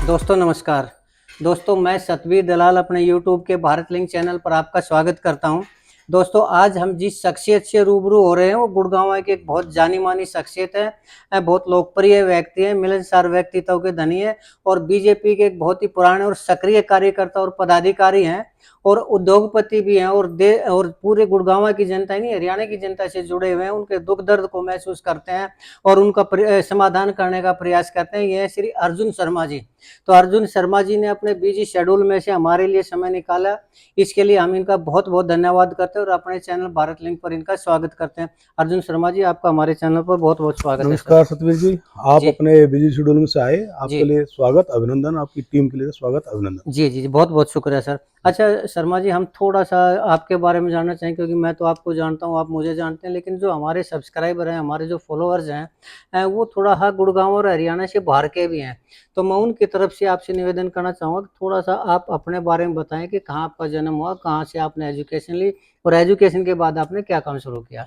दोस्तों नमस्कार। दोस्तों मैं सतवीर दलाल अपने YouTube के भारत लिंक चैनल पर आपका स्वागत करता हूं। दोस्तों आज हम जिस शख्सियत से रूबरू हो रहे हैं वो गुड़गांव की एक बहुत जानी मानी शख्सियत है, बहुत लोकप्रिय व्यक्ति है, मिलनसार व्यक्तित्व के धनी है और बीजेपी के एक बहुत ही पुराने और सक्रिय कार्यकर्ता और पदाधिकारी हैं और उद्योगपति भी हैं और पूरे गुड़गांव की जनता ही नहीं हरियाणा की जनता से जुड़े हुए हैं, उनके दुख दर्द को महसूस करते हैं और उनका समाधान करने का प्रयास करते हैं। ये है श्री अर्जुन शर्मा जी। तो अर्जुन शर्मा जी ने अपने बिजी शेड्यूल में से हमारे लिए समय निकाला, इसके लिए हम इनका बहुत बहुत धन्यवाद करते हैं और अपने चैनल भारत लिंक पर इनका स्वागत करते हैं। अर्जुन शर्मा जी आपका हमारे चैनल पर बहुत बहुत स्वागत है। नमस्कार सतवीर जी, आप जी अपने बिजी शेड्यूल में से आए, आपके जी लिए स्वागत अभिनंदन, आपकी टीम के लिए स्वागत अभिनंदन। जी जी जी बहुत बहुत शुक्रिया सर। अच्छा शर्मा जी, हम थोड़ा सा आपके बारे में जानना चाहें क्योंकि मैं तो आपको जानता हूँ, आप मुझे जानते हैं, लेकिन जो हमारे सब्सक्राइबर हैं, हमारे जो फॉलोअर्स हैं, वो थोड़ा हाँ गुड़गांव और हरियाणा से बाहर के भी हैं। तो मैं उनकी तरफ से आपसे निवेदन करना चाहूँगा कि थोड़ा सा आप अपने बारे में बताएं कि कहाँ आपका जन्म हुआ, कहाँ से आपने एजुकेशन ली और एजुकेशन के बाद आपने क्या काम शुरू किया।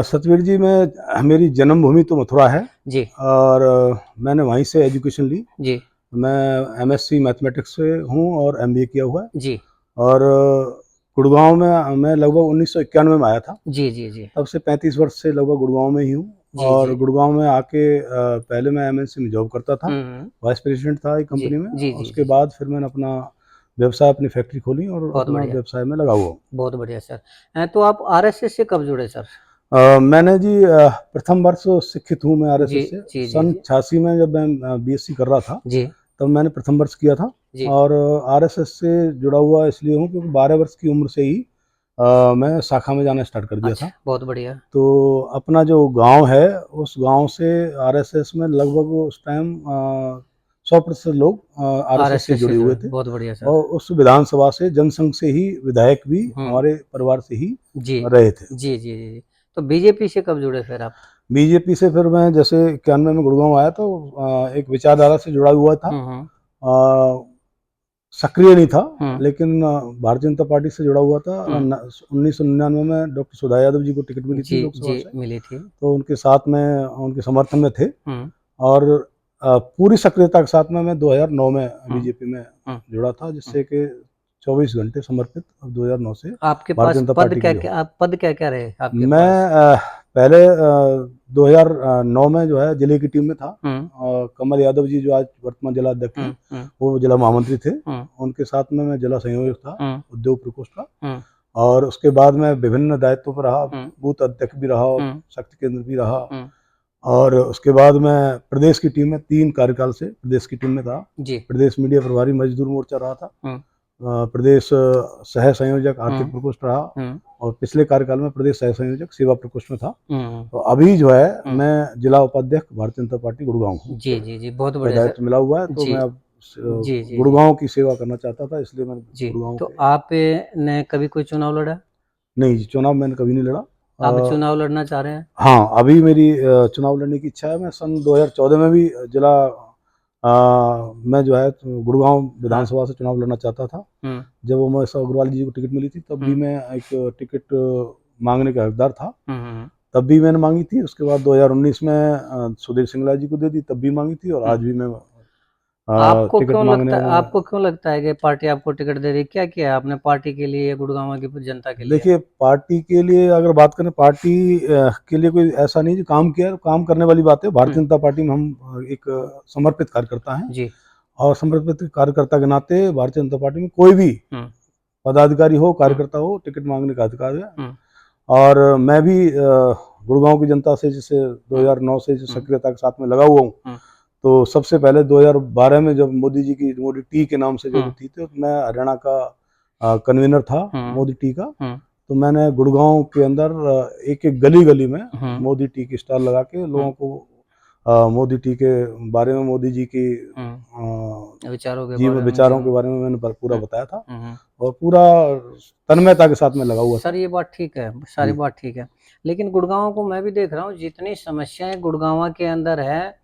सतवीर जी, मेरी जन्मभूमि तो मथुरा है जी और मैंने वहीं से एजुकेशन ली। जी मैं एमएससी मैथमेटिक्स से हूँ और एमबीए किया हुआ है। जी और गुड़गांव में मैं लगभग 1991 में आया था। जी जी जी तब से 35 वर्ष से लगभग गुड़गांव में ही हूँ। जी और जी गुड़गांव में आके पहले मैं एमएनसी में जॉब करता था, हम्म, वाइस प्रेसिडेंट था एक जी कंपनी में। जी जी उसके जी बाद फिर मैंने अपना व्यवसाय, अपनी फैक्ट्री खोली और बहुत अपना बढ़िया, व्यवसाय में लगा हुआ हूँ। बहुत बढ़िया सर। तो आप आरएसएस से कब जुड़े सर। मैंने जी प्रथम वर्ष शिक्षित हूँ मैं जी आरएसएस से। जी जी सन जी 86 में जब मैं बीएससी कर रहा था, जी तब मैंने प्रथम वर्ष किया था। जी और आरएसएस से जुड़ा हुआ इसलिए हूँ क्योंकि 12 वर्ष की उम्र से ही मैं शाखा में जाना स्टार्ट कर दिया अच्छा था। बहुत बढ़िया। तो अपना जो गांव है, उस गांव से आरएसएस में लगभग उस टाइम 100% लोग आरएसएस से आरएसएस से जुड़े हुए जुड़े, थे। बहुत बढ़िया सर। और उस विधानसभा से जनसंघ से ही विधायक भी हम्म, हमारे परिवार से ही जी रहे थे। जी जी जी जी। तो बीजेपी से कब जुड़े फिर आप। बीजेपी से फिर मैं जैसे 91 में गुड़गांव आया तो एक विचारधारा से जुड़ा हुआ था। हम्म, सक्रिय नहीं था, हम्म, लेकिन भारतीय जनता पार्टी से जुड़ा हुआ था। हम्म, 1999 में डॉक्टर सुधा यादव जी को टिकट मिली थी जी लोकसभा जी से, मिली थी। तो उनके साथ में, उनके समर्थन में थे। हम्म और पूरी सक्रियता के साथ में मैं 2009 में हम्म बीजेपी में हम्म जुड़ा था, हम्म। जिससे कि 24 घंटे समर्पित अब 2009 से आपके भारतीय पास जनता पद पार्टी के क्या लिए हूँ। क्या, आप पद क्या क्या रहे आपके मैं पास। पहले 2009 में जो है जिले की टीम में था। हम्म कमल यादव जी जो आज वर्तमान जिला अध्यक्ष हैं, हम्म वो जिला महामंत्री थे। हम्म उनके साथ में मैं जिला संयोजक था हम्म उद्योग प्रकोष्ठ का। हम्म और उसके बाद मैं विभिन्न दायित्वों पर रहा, हम्म बूथ अध्यक्ष भी रहा और हम्म शक्ति केंद्र भी रहा। हम्म, और उसके बाद मैं प्रदेश की टीम में 3 कार्यकाल से प्रदेश की टीम में था। जी प्रदेश मीडिया प्रभारी मजदूर मोर्चा रहा था, हम्म प्रदेश सह संयोजक आर्थिक हम्म प्रकोष्ठ रहा हम्म और पिछले कार्यकाल में प्रदेश सह संयोजक सेवा प्रकोष्ठ में था। हम्म तो अभी जो है हम्म, मैं जिला उपाध्यक्ष भारतीय जनता पार्टी गुड़गांव हूँ। जी जी जी बहुत का बढ़िया सर। दायित्व मिला हुआ है, तो जी मैं अब जी जी जी गुड़गांव की सेवा करना चाहता था, इसलिए मैं जी। गुड़गांव तो के। आप ने कभी कोई चुनाव लड़ा। नहीं जी, चुनाव मैंने कभी नहीं लड़ा। आप चुनाव लड़ना चाह रहे हैं। हाँ, अभी मेरी चुनाव लड़ने की इच्छा है। मैं सन 2014 में भी जिला मैं जो है गुड़गांव हाँ विधानसभा से चुनाव लड़ना चाहता था। हम्म जब उमेश अग्रवाल जी को टिकट मिली थी, तब भी हम्म मैं एक टिकट मांगने का हकदार था। हम्म तब भी मैंने मांगी थी। उसके बाद 2019 में सुधीर सिंगला जी को दे दी, तब भी मांगी थी। और हम्म। आज भी मैं टिकट आपको मांगने लगता है, में। आपको क्यों लगता है कि पार्टी आपको टिकट दे रही है, क्या किया है आपने पार्टी के लिए या गुड़गांव की जनता के लिए। देखिए, पार्टी के लिए अगर बात करें, पार्टी के लिए कोई ऐसा नहीं जो काम किया, काम करने वाली बात है। भारतीय जनता पार्टी में हम एक समर्पित कार्यकर्ता हैं। जी और समर्पित कार्यकर्ता के नाते भारतीय जनता पार्टी में कोई भी हम्म पदाधिकारी हो, हम्म कार्यकर्ता हो, टिकट मांगने का अधिकार है। हम्म और मैं भी गुड़गांव की जनता से जैसे हम्म 2009 से जो हम्म सक्रियता के साथ में लगा हुआ हूँ। हम्म तो सबसे पहले 2012 में जब मोदी जी की मोदी टी के नाम से जो थी, तो मैं हरियाणा का कन्वीनर था हम्म मोदी टी का। हम्म तो मैंने गुड़गांव के अंदर एक एक गली गली में हम्म मोदी टी की स्टॉल लगा के लोगों हम्म को मोदी टी के बारे में, मोदी जी की विचारों के जीवन बारे में विचारों जीवन। के बारे में मैंने पूरा हम्म बताया था। हम्म। और पूरा तन्मयता के साथ में लगा हुआ सर था। ये बात ठीक है, सारी जी। बात ठीक है, लेकिन गुड़गांव को मैं भी देख रहा हूँ, जितनी समस्याएं गुड़गांव के अंदर है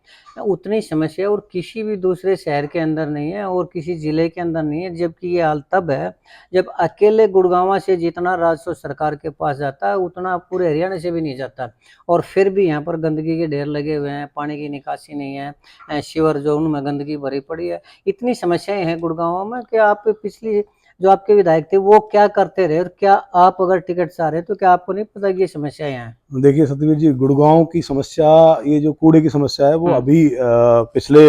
उतनी समस्या और किसी भी दूसरे शहर के अंदर नहीं है और किसी जिले के अंदर नहीं है। जबकि ये हाल तब है जब अकेले गुड़गांव से जितना राजस्व सरकार के पास जाता है उतना पूरे हरियाणा से भी नहीं जाता, और फिर भी यहाँ पर गंदगी के ढेर लगे हुए हैं, पानी की निकासी नहीं है, सीवर जोन में गंदगी भरी पड़ी है। इतनी समस्याएं हैं गुड़गांव में कि आप पिछली जो आपके विधायक थे वो क्या करते रहे, और क्या आप अगर टिकट चाह रहे तो क्या आपको नहीं पता कि ये समस्याएं हैं? देखिए सतवीर जी, गुड़गांव की समस्या, ये जो कूड़े की समस्या है वो अभी पिछले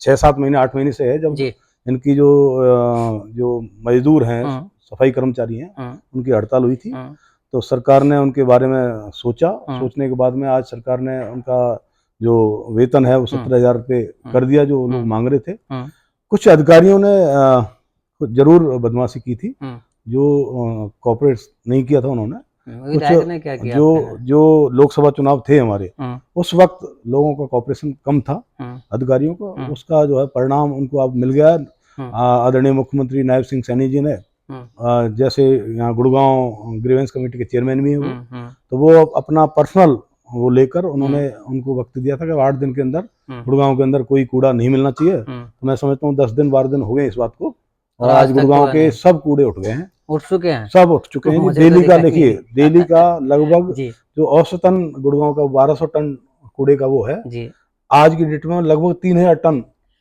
6-7 महीने 8 महीने से है, जब जी। इनकी जो मजदूर हैं, सफाई कर्मचारी हैं, उनकी हड़ताल हुई थी। तो सरकार ने उनके बारे में सोचने के बाद में आज सरकार ने उनका जो वेतन है वो 17,000 रुपये कर दिया, जो लोग मांग रहे थे। कुछ अधिकारियों ने जरूर बदमाशी की थी, जो कॉपरेट नहीं किया था उन्होंने। विधायक ने क्या किया? जो लोकसभा चुनाव थे हमारे, उस वक्त लोगों का कॉपरेशन कम था, अधिकारियों को, उसका जो है परिणाम उनको अब मिल गया। आदरणीय मुख्यमंत्री नायब सिंह सैनी जी ने जैसे यहाँ गुड़गांव ग्रीवेंस कमेटी के चेयरमैन भी हैं वो, तो वो अपना पर्सनल वो लेकर उन्होंने उनको वक्त दिया था कि 8 दिन के अंदर गुड़गांव के अंदर कोई कूड़ा नहीं मिलना चाहिए। तो मैं समझता हूँ 10 दिन 12 दिन हो गए इस बात को, और आज गुड़गांव के सब कूड़े उठ गए हैं, उठ चुके हैं, सब उठ चुके हैं। डेली का देखिए, डेली का लगभग जो औसतन गुड़गांव का 1200 टन कूड़े का वो है, आज की डेट में लगभग 3000 टन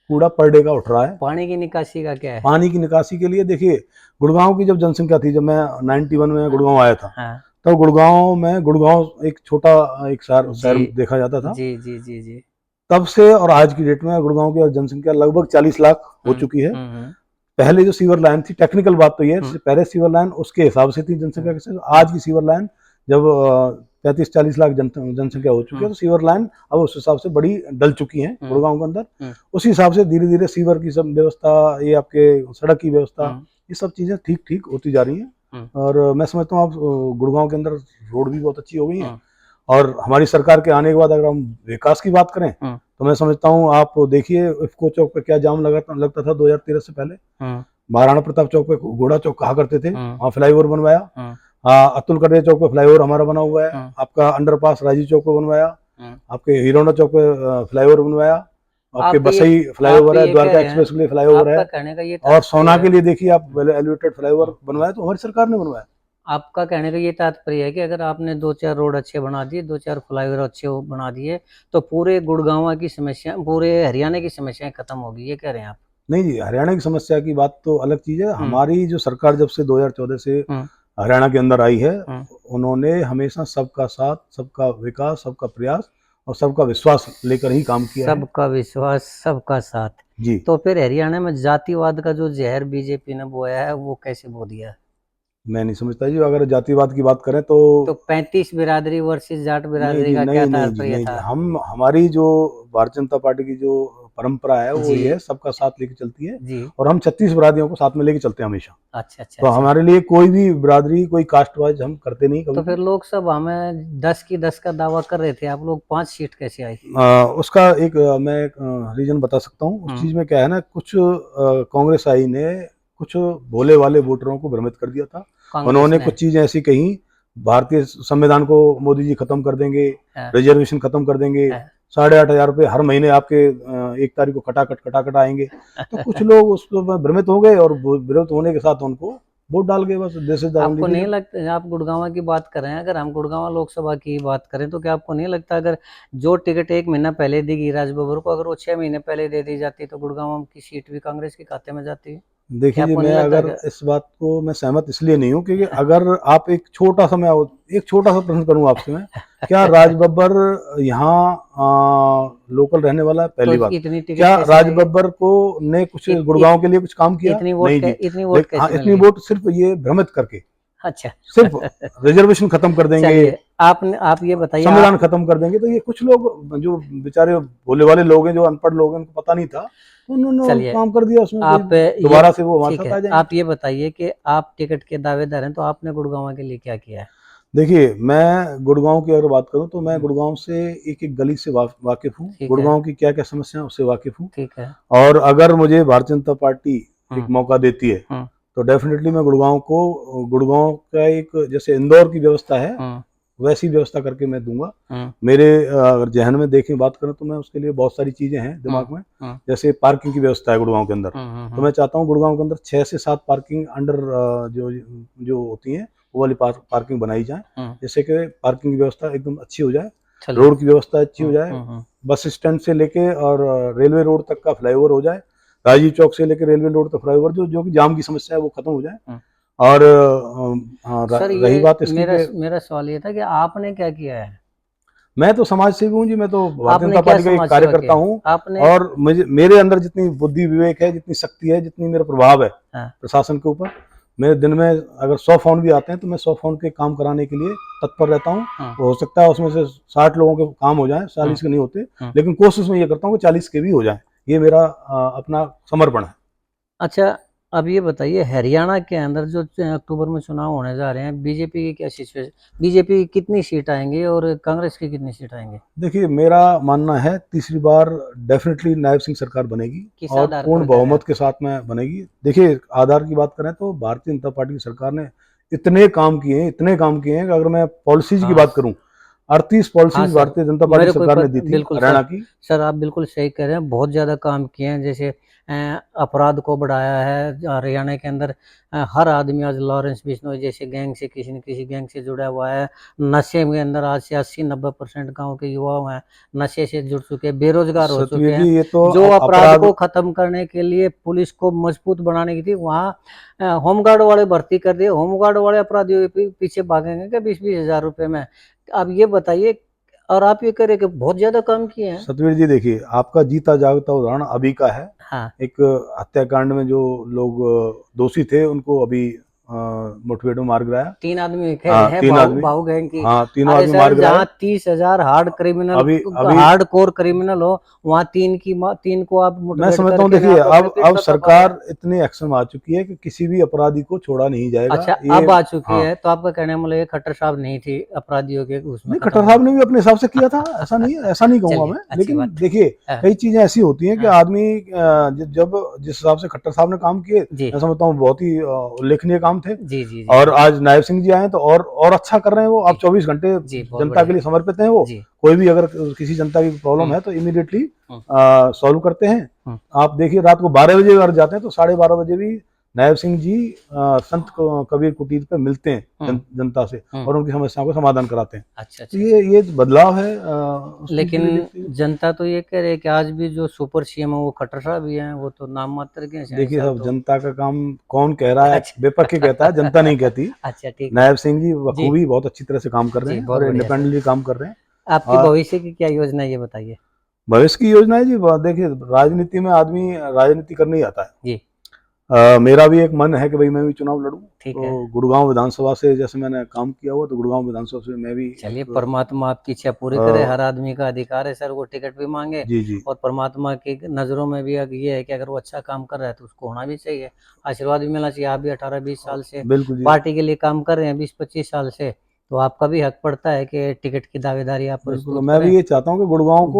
कूड़ा पर डे का उठ रहा है। पानी की निकासी का क्या है? पानी की निकासी के लिए देखिए, गुड़गांव की जब जनसंख्या थी, जब मैं 91 में गुड़गांव आया था, तब गुड़गांव एक छोटा एक शहर देखा जाता था। जी। तब से और आज की डेट में गुड़गांव की जनसंख्या लगभग 40 लाख हो चुकी है। पहले जो सीवर लाइन थी, टेक्निकल बात तो ये है, पहले सीवर लाइन उसके हिसाब से थी जनसंख्या के, आज की सीवर लाइन जब 35-40 लाख जनसंख्या हो चुकी है, तो सीवर लाइन अब उस हिसाब से बड़ी डल चुकी है गुड़गांव के अंदर। उसी हिसाब से धीरे धीरे सीवर की सब व्यवस्था, ये आपके सड़क की व्यवस्था, ये सब चीजें ठीक होती जा रही हैं। और मैं समझता हूँ अब गुड़गांव के अंदर रोड भी बहुत अच्छी हो गई है। और हमारी सरकार के आने के बाद अगर हम विकास की बात करें, तो मैं समझता हूँ, आप देखिए इफ्को चौक पे क्या जाम लगता था 2013 से पहले। महाराणा प्रताप चौक पे घोड़ा चौक कहा करते थे, वहाँ फ्लाईओवर बनवाया। अतुल कड़े चौक पे फ्लाईओवर हमारा बना हुआ है। आपका अंडरपास राजीव चौक पे बनवाया, आपके हीरोंडा चौक पे फ्लाईओवर बनवाया, आपके बसई फ्लाईओवर है, द्वारका एक्सप्रेस के लिए फ्लाईओवर है, और सोना के लिए देखिए आप एलिवेटेड फ्लाईओवर बनवाया, तो हमारी सरकार ने बनवाया। आपका कहने का ये तात्पर्य है कि अगर आपने 2-4 रोड अच्छे बना दिए, 2-4 फ्लाईओवर अच्छे बना दिए, तो पूरे गुड़गांव की समस्या, पूरे हरियाणा की समस्याएं खत्म होगी, ये कह रहे हैं आप? नहीं जी, हरियाणा की समस्या की बात तो अलग चीज है। हमारी जो सरकार जब से 2014 से हरियाणा के अंदर आई है, उन्होंने हमेशा सबका साथ, सबका विकास, सबका प्रयास और सबका विश्वास लेकर ही काम किया। सबका विश्वास, सबका साथ जी। तो फिर हरियाणा में जातिवाद का जो जहर बीजेपी ने बोया है वो कैसे बो दिया? मैं नहीं समझता जी। अगर जातिवाद की बात करें तो 35 बिरादरी वर्सेस जाट बिरादरी का क्या तात्पर्य था? हमारी जो भारतीय जनता पार्टी की जो परंपरा है वो ये है, सबका साथ लेके चलती है जी। और हम 36 बिरादरियों को साथ में लेके चलते हैं हमेशा। अच्छा। तो हमारे लिए कोई भी बिरादरी, कोई कास्ट वाइज हम करते नहीं कभी। तो फिर लोकसभा में 10 की 10 का दावा कर रहे थे आप लोग, 5 सीट कैसे आई? उसका मैं एक रीजन बता सकता हूँ। उस चीज में क्या है ना, कुछ कांग्रेस आई ने कुछ भोले वाले वोटरों को भ्रमित कर दिया था। उन्होंने कुछ चीजें ऐसी कही, भारतीय संविधान को मोदी जी खत्म कर देंगे, रिजर्वेशन खत्म कर देंगे, 8,500 रुपये हर महीने आपके 1 तारीख को खटाखट आएंगे। तो कुछ लोग उस पर भ्रमित हो गए और भ्रमित होने के साथ उनको वोट डाल गए, बस। आपको नहीं लगता, आप गुड़गांव की बात कर रहे हैं, अगर हम गुड़गांव लोकसभा की बात करें तो क्या आपको नहीं लगता अगर जो टिकट 1 महीना पहले दी गई राज बब्बर को, अगर वो 6 महीने पहले दे दी जाती तो गुड़गांव की सीट भी कांग्रेस के खाते में जाती? देखिए जी, मैं अगर इस बात को मैं सहमत इसलिए नहीं हूँ क्योंकि अगर आप एक छोटा सा प्रश्न करूँ आपसे मैं, क्या राज बब्बर यहाँ लोकल रहने वाला है? पहली बात, क्या राज बब्बर को ने कुछ गुड़गांव के लिए कुछ काम किया? नहीं जी। इतनी वोट सिर्फ ये भ्रमित करके, अच्छा, सिर्फ रिजर्वेशन खत्म कर देंगे, आप ये बताइए, संविधान खत्म कर देंगे, तो ये कुछ लोग जो बेचारे भोले वाले लोग हैं, जो अनपढ़ लोग हैं, उनको पता नहीं था, उन्होंने काम कर दिया उसमें। आप दोबारा से वो हमारे साथ आ जाएंगे। आप ये बताइए कि आप टिकट के दावेदार हैं, तो आपने गुड़गांव के लिए क्या किया है? देखिए, मैं गुड़गांव की अगर बात करूं तो मैं गुड़गांव से एक गली से वाकिफ हूँ, गुड़गांव की क्या क्या समस्या है उससे वाकिफ हूँ। ठीक है। और अगर मुझे भारतीय जनता पार्टी एक मौका देती है तो डेफिनेटली मैं गुड़गांव का एक, जैसे इंदौर की व्यवस्था है वैसी व्यवस्था करके मैं दूंगा। मेरे अगर जहन में देखें बात करें तो मैं उसके लिए बहुत सारी चीजें हैं दिमाग में। जैसे पार्किंग की व्यवस्था है गुड़गांव के अंदर, तो मैं चाहता हूँ गुड़गांव के अंदर 6 से 7 पार्किंग अंडर जो जो होती हैं वो वाली पार्किंग बनाई जाए, जिससे कि पार्किंग की व्यवस्था एकदम अच्छी हो जाए, रोड की व्यवस्था अच्छी हो जाए, बस स्टैंड से लेके और रेलवे रोड तक का फ्लाईओवर हो जाए, राजीव चौक से लेकर रेलवे रोड तक फ्लाईओवर जो कि जाम की समस्या है वो खत्म हो जाए। और सर रही बात इसकी मेरा सवाल ये था कि आपने क्या किया है? मैं तो समाज सेवी हूँ जी, मैं तो भारतीय आपने जनता क्या पार्टी का एक समाज सेवा कार्यकर्ता किया? हूँ। आपने और मेरे अंदर जितनी बुद्धि विवेक है, जितनी शक्ति है, जितनी मेरा प्रभाव है प्रशासन के ऊपर, मेरे दिन में अगर 100 फोन भी आते हैं तो मैं 100 फोन के काम कराने के लिए तत्पर रहता हूँ। हो सकता है उसमें से 60 लोगों के काम हो जाए, 40 के नहीं होते, लेकिन कोशिश में ये करता हूँ कि 40 के भी हो जाए। ये मेरा अपना समर्पण है। अच्छा, अब ये बताइए, हरियाणा के अंदर जो अक्टूबर में चुनाव होने जा रहे हैं, बीजेपी की क्या सिचुएशन, बीजेपी की कितनी सीट आएंगी और कांग्रेस की कितनी सीट आएंगी? देखिए, मेरा मानना है तीसरी बार डेफिनेटली नायब सिंह सरकार बनेगी और पूर्ण बहुमत के साथ में बनेगी। देखिए, आधार की बात करें तो भारतीय जनता पार्टी की सरकार ने इतने काम किए हैं कि अगर मैं पॉलिसीज की बात करूं, 38 पॉलिसीज भारतीय जनता पार्टी सरकार ने दी थी हरियाणा की। सर आप बिल्कुल सही कह रहे हैं, बहुत ज्यादा काम किए हैं। जैसे अपराध को बढ़ाया है हरियाणा के अंदर। हर आदमी आज लॉरेंस बिश्नोई जैसे गैंग से किसी न किसी गैंग से जुड़ा हुआ है। नशे के अंदर आज से 80-90% गांव के युवा हैं नशे से जुड़ चुके हैं, बेरोजगार हो चुके हैं। ये तो जो अपराध को खत्म करने के लिए पुलिस को मजबूत बनाने की थी, वहाँ होमगार्ड वाले भर्ती कर दिए। होमगार्ड वाले अपराधियों के पीछे भागेंगे क्या 20-20 हजार रुपए में? अब ये बताइए, और आप ये कह रहे कि बहुत ज्यादा काम किए हैं। सतवीर जी, देखिए, आपका जीता जागता उदाहरण अभी का है। एक हत्याकांड में जो लोग दोषी थे उनको अभी मुठभेड़ में मार गिराया। 3 आदमी हैं बाहु गैंग की। तीनों आदमी मार गिराए। जहाँ 30,000 हार्ड कोर क्रिमिनल हो, वहाँ 3 को आप मैं समझता हूँ। देखिए, अब सरकार इतने एक्शन में आ चुकी है कि किसी भी अपराधी को छोड़ा नहीं जाएगा। अच्छा, अब आ चुकी है तो आपका कहने मतलब ये खट्टर साहब नहीं थी अपराधियों के उसमें? नहीं, खट्टर साहब ने भी अपने हिसाब से किया था, ऐसा नहीं है, ऐसा नहीं कहूंगा मैं। लेकिन देखिए, कई चीजें ऐसी होती हैं कि आदमी जब जिस हिसाब से खट्टर साहब ने काम किए, मैं समझता हूँ बहुत ही उल्लेखनीय काम थे। और आज नायब सिंह जी आए तो और अच्छा कर रहे हैं वो। आप 24 घंटे जनता के लिए समर्पित हैं वो। कोई भी अगर किसी जनता की प्रॉब्लम है तो इमीडिएटली सॉल्व करते हैं। आप देखिए, रात को 12 बजे अगर जाते हैं तो 12:30 बजे भी नायब सिंह जी संत कबीर कुटीर पे मिलते हैं जनता से और उनकी समस्याओं का समाधान कराते हैं। अच्छा, तो ये बदलाव है। लेकिन जनता तो ये कह रही है कि आज भी जो सुपर सीएम है वो खट्टर साहब भी हैं, वो तो नाम मात्र के हैं। देखिए साहब, जनता का काम कौन कह रहा है? बेपक्के कहता है, जनता नहीं कहती। अच्छा, ठीक। नायब सिंह जी बखूबी बहुत अच्छी तरह से काम कर रहे हैं और इंडिपेंडेंटली काम कर रहे हैं। आपकी भविष्य की क्या योजना है ये बताइए? भविष्य की योजना है जी, देखिए, राजनीति में आदमी राजनीति करने ही आता है जी। मेरा भी एक मन है कि भाई मैं भी चुनाव लड़ूं। तो गुड़गांव विधानसभा से जैसे मैंने काम किया हुआ, तो गुड़गांव विधानसभा से मैं भी। चलिए, परमात्मा आपकी इच्छा पूरी करे। हर आदमी का अधिकार है सर, वो टिकट भी मांगे। जी। और परमात्मा की नजरों में भी ये है कि अगर वो अच्छा काम कर रहा है तो उसको होना भी चाहिए, आशीर्वाद भी मिलना चाहिए। आप भी 18-20 साल से पार्टी के लिए काम कर रहे हैं, 20-25 साल से, तो आपका भी हक पड़ता है कि टिकट की दावेदारी आप। मैं भी ये चाहता हूँ कि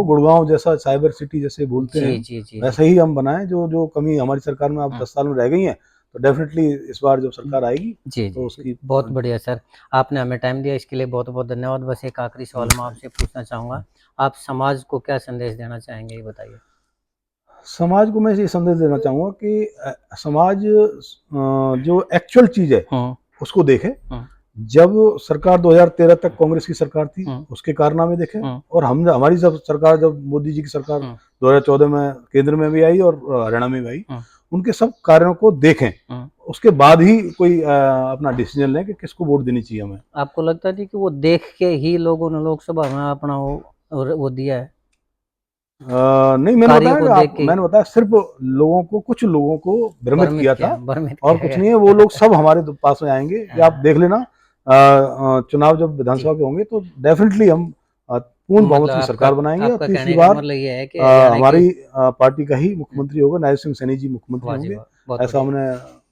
गुड़गांव जैसा साइबर सिटी जैसे बोलते हैं वैसे ही हम बनाएं। जो कमी हमारी सरकार में अब 10 साल में रह गई है, तो डेफिनेटली इस बार जब सरकार आएगी तो उसकी। बहुत बढ़िया सर, आपने हमें टाइम दिया, इसके लिए बहुत बहुत धन्यवाद। बस एक आखिरी सवाल मैं आपसे पूछना चाहूँगा, आप समाज को क्या संदेश देना चाहेंगे, ये बताइए? समाज को मैं ये संदेश देना चाहूँगा कि समाज जो एक्चुअल चीज़ है उसको देखे। जब सरकार 2013 तक कांग्रेस की सरकार थी, उसके कारनामे देखे, और हमारी सरकार, जब मोदी जी की सरकार 2014 में केंद्र में भी आई और हरियाणा में भी आई, उनके सब कार्यों को देखें। उसके बाद ही कोई अपना डिसीजन लें कि किसको वोट देनी चाहिए हमें। आपको लगता है कि वो देख के ही लोगों ने लोकसभा में अपना वो दिया है? नहीं, मैंने बताया सिर्फ कुछ लोगों को भ्रमित किया था और कुछ नहीं है। वो लोग सब हमारे पास में आएंगे, ये आप देख लेना। चुनाव जब विधानसभा के होंगे तो डेफिनेटली हम पूर्ण बहुमत की सरकार बनाएंगे और तीसरी बार हमारी पार्टी का ही मुख्यमंत्री होगा, नायब सिंह सैनी जी मुख्यमंत्री होंगे। ऐसा हमने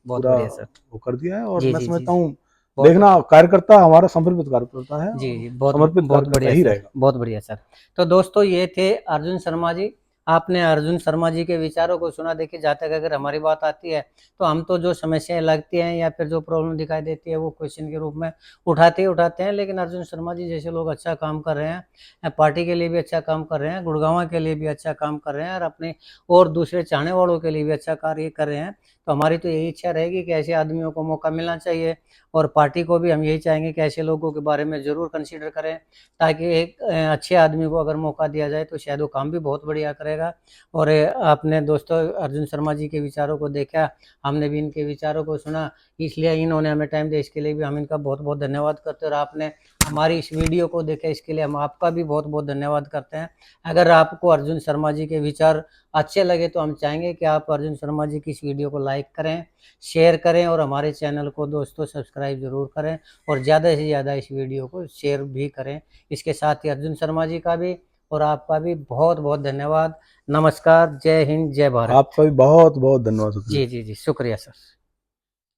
पूरा वो कर दिया है। और मैं समझता हूँ, देखना, कार्यकर्ता हमारा समर्पित कार्यकर्ता है। जी, बहुत बढ़िया ही रहेगा। बहुत बढ़िया सर। तो दोस्तों, ये थे अर्जुन शर्मा जी, आपने अर्जुन शर्मा जी के विचारों को सुना। देखिए जहाँ तक अगर हमारी बात आती है तो हम तो जो समस्याएं लगती हैं या फिर जो प्रॉब्लम दिखाई देती है वो क्वेश्चन के रूप में उठाते हैं, लेकिन अर्जुन शर्मा जी जैसे लोग अच्छा काम कर रहे हैं, पार्टी के लिए भी अच्छा काम कर रहे हैं, गुड़गांव के लिए भी अच्छा काम कर रहे हैं और अपने और दूसरे चाहने वालों के लिए भी अच्छा कार्य कर रहे हैं। तो हमारी तो यही इच्छा रहेगी कि ऐसे आदमियों को मौका मिलना चाहिए और पार्टी को भी हम यही चाहेंगे कि ऐसे लोगों के बारे में ज़रूर कंसीडर करें, ताकि एक अच्छे आदमी को अगर मौका दिया जाए तो शायद वो काम भी बहुत बढ़िया करेगा। और आपने दोस्तों अर्जुन शर्मा जी के विचारों को देखा, हमने भी इनके विचारों को सुना, इसलिए इन्होंने हमें टाइम दिया, इसके लिए भी हम इनका बहुत बहुत धन्यवाद करते हैं। और आपने हमारी इस वीडियो को देखा, इसके लिए हम आपका भी बहुत बहुत धन्यवाद करते हैं। अगर आपको अर्जुन शर्मा जी के विचार अच्छे लगे तो हम चाहेंगे कि आप अर्जुन शर्मा जी की इस वीडियो को लाइक करें, शेयर करें और हमारे चैनल को दोस्तों सब्सक्राइब जरूर करें और ज़्यादा से ज़्यादा इस वीडियो को शेयर भी करें। इसके साथ ही अर्जुन शर्मा जी का भी और आपका भी बहुत बहुत धन्यवाद। नमस्कार, जय हिंद, जय भारत। आपका भी बहुत बहुत धन्यवाद सतवीर। जी जी जी, शुक्रिया सर।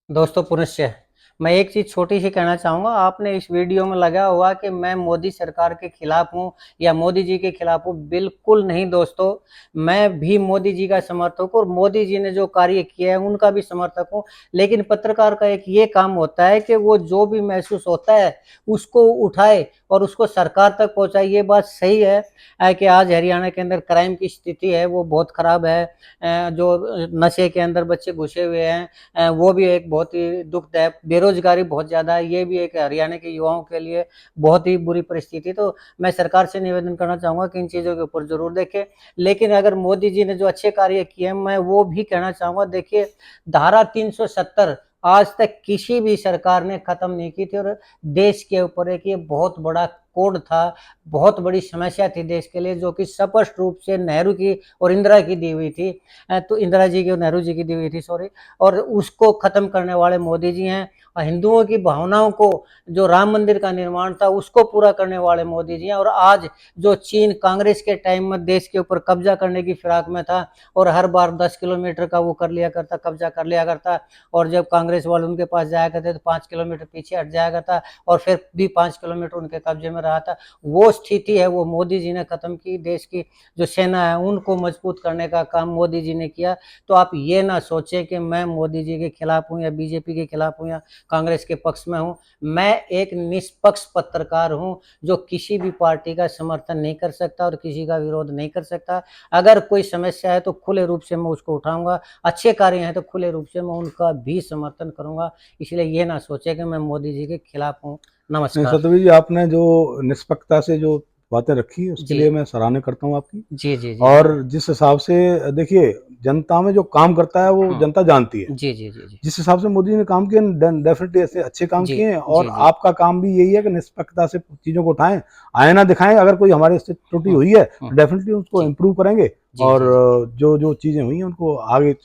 दोस्तों पुनश्च मैं एक चीज़ छोटी सी कहना चाहूँगा। आपने इस वीडियो में लगा हुआ कि मैं मोदी सरकार के खिलाफ हूँ या मोदी जी के खिलाफ हूँ, बिल्कुल नहीं दोस्तों। मैं भी मोदी जी का समर्थक हूँ और मोदी जी ने जो कार्य किया है उनका भी समर्थक हूँ। लेकिन पत्रकार का एक ये काम होता है कि वो जो भी महसूस होता है उसको उठाए और उसको सरकार तक पहुँचाए। ये बात सही है कि आज हरियाणा के अंदर क्राइम की स्थिति है वो बहुत ख़राब है। जो नशे के अंदर बच्चे घुसे हुए हैं वो भी एक बहुत ही दुखदायक, बेरोजगारी बहुत ज़्यादा है, ये भी एक हरियाणा के युवाओं के लिए बहुत ही बुरी परिस्थिति। तो मैं सरकार से निवेदन करना चाहूँगा कि इन चीज़ों के ऊपर ज़रूर देखें। लेकिन अगर मोदी जी ने जो अच्छे कार्य किए हैं मैं वो भी कहना चाहूँगा। देखिए धारा 370 आज तक किसी भी सरकार ने खत्म नहीं की थी और देश के ऊपर एक ये बहुत बड़ा कोड था, बहुत बड़ी समस्या थी देश के लिए, जो कि स्पष्ट रूप से नेहरू की और इंदिरा की दी हुई थी। तो इंदिरा जी की और नेहरू जी की दी हुई थी, सॉरी। और उसको खत्म करने वाले मोदी जी हैं। और हिंदुओं की भावनाओं को, जो राम मंदिर का निर्माण था उसको पूरा करने वाले मोदी जी हैं। और आज जो चीन कांग्रेस के टाइम में देश के ऊपर कब्जा करने की फिराक में था और हर बार 10 किलोमीटर का वो कर लिया करता, कब्जा कर लिया करता, और जब कांग्रेस वाले उनके पास जाया करते तो 5 किलोमीटर पीछे हट जाया करता और फिर भी 5 किलोमीटर उनके कब्जे में रहा था। वो स्थिति है वो मोदी जी ने खत्म की। देश की जो सेना है उनको मजबूत करने का काम मोदी जी ने किया। तो आप ये ना सोचें कि मैं मोदी जी के खिलाफ हूँ या बीजेपी के खिलाफ हूँ या कांग्रेस के पक्ष में हूँ। मैं एक निष्पक्ष पत्रकार हूँ जो किसी भी पार्टी का समर्थन नहीं कर सकता और किसी का विरोध नहीं कर सकता। अगर कोई समस्या है तो खुले रूप से मैं उसको उठाऊंगा, अच्छे कार्य हैं तो खुले रूप से मैं उनका भी समर्थन करूंगा। इसलिए ये ना सोचे कि मैं मोदी जी के खिलाफ हूँ। नहीं नमस्कार। सतवीर जी, आपने जो निष्पक्षता से जो बातें रखी उसके जी लिए मैं सराहना करता हूँ आपकी। जी जी जी और जिस हिसाब से देखिए जनता में जो काम करता है वो जनता जानती है। जी जी जी जी जिस हिसाब से मोदी जी ने काम किए डेफिनेटली ऐसे अच्छे काम जी किए हैं। और जी जी आपका काम भी यही है कि निष्पक्षता से चीजों को उठाएं, आईना दिखाएं। अगर कोई हमारे से त्रुटि हुई है तो डेफिनेटली उसको जी इम्प्रूव करेंगे जी और जी जो जो चीजें हुई हैं उनको आगे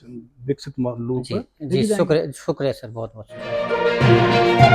विकसित रूप जी में जी, लेके जाएंगे। शुक्रिया शुक्रिया सर, बहुत बहुत शुक्रिया।